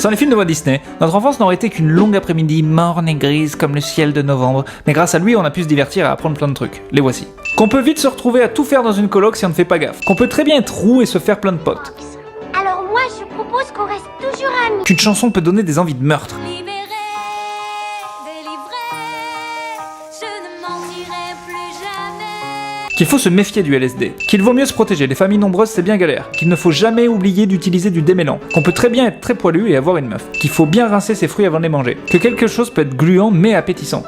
Sans les films de Walt Disney, notre enfance n'aurait été qu'une longue après-midi morne et grise comme le ciel de novembre, mais grâce à lui on a pu se divertir et apprendre plein de trucs. Les voici. Qu'on peut vite se retrouver à tout faire dans une coloc si on ne fait pas gaffe. Qu'on peut très bien être roux et se faire plein de potes. Alors moi je propose qu'on reste toujours amis. Qu'une chanson peut donner des envies de meurtre. Libéré, délivré, je ne mentirai plus jamais. Qu'il faut se méfier du LSD. Qu'il vaut mieux se protéger, les familles nombreuses c'est bien galère. Qu'il ne faut jamais oublier d'utiliser du démêlant. Qu'on peut très bien être très poilu et avoir une meuf. Qu'il faut bien rincer ses fruits avant de les manger. Que quelque chose peut être gluant mais appétissant.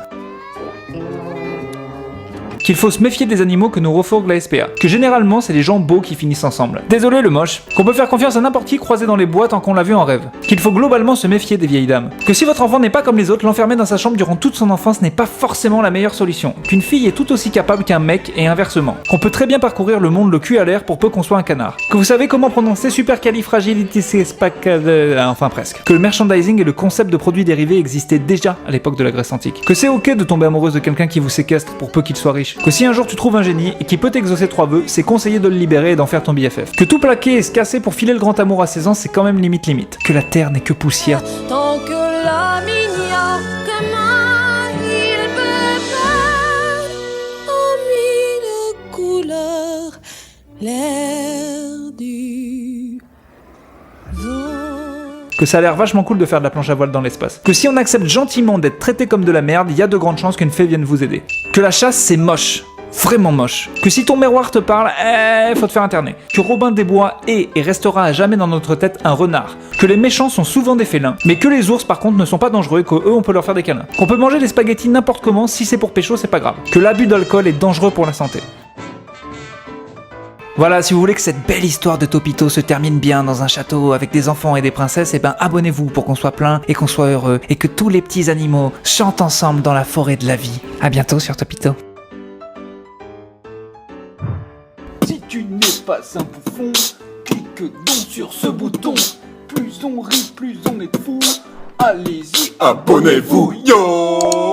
Qu'il faut se méfier des animaux que nous refourgue la SPA. Que généralement c'est les gens beaux qui finissent ensemble. Désolé le moche. Qu'on peut faire confiance à n'importe qui croisé dans les bois tant qu'on l'a vu en rêve. Qu'il faut globalement se méfier des vieilles dames. Que si votre enfant n'est pas comme les autres, l'enfermer dans sa chambre durant toute son enfance n'est pas forcément la meilleure solution. Qu'une fille est tout aussi capable qu'un mec et inversement. Qu'on peut très bien parcourir le monde le cul à l'air pour peu qu'on soit un canard. Que vous savez comment prononcer supercalifragilisticexpialidocious, enfin presque. Que le merchandising et le concept de produits dérivés existaient déjà à l'époque de la Grèce antique. Que c'est ok de tomber amoureuse de quelqu'un qui vous séquestre pour peu qu'il soit riche. Que si un jour tu trouves un génie et qui peut t'exaucer 3 vœux, c'est conseillé de le libérer et d'en faire ton BFF. Que tout plaquer et se casser pour filer le grand amour à 16 ans, c'est quand même limite. Que la terre n'est que poussière. Tant que l'homme ignore comment il peut perdre en mille couleurs l'air du vent. Que ça a l'air vachement cool de faire de la planche à voile dans l'espace. Que si on accepte gentiment d'être traité comme de la merde, il y a de grandes chances qu'une fée vienne vous aider. Que la chasse c'est moche. Vraiment moche. Que si ton miroir te parle, faut te faire interner. Que Robin des Bois est et restera à jamais dans notre tête un renard. Que les méchants sont souvent des félins, mais que les ours par contre ne sont pas dangereux et qu'eux on peut leur faire des câlins. Qu'on peut manger des spaghettis n'importe comment, si c'est pour pécho c'est pas grave. Que l'abus d'alcool est dangereux pour la santé. Voilà, si vous voulez que cette belle histoire de Topito se termine bien dans un château avec des enfants et des princesses, abonnez-vous pour qu'on soit plein et qu'on soit heureux et que tous les petits animaux chantent ensemble dans la forêt de la vie. À bientôt sur Topito. Si tu n'es pas un bouffon, clique donc sur ce bouton. Plus on rit, plus on est fou. Allez-y, abonnez-vous, yo!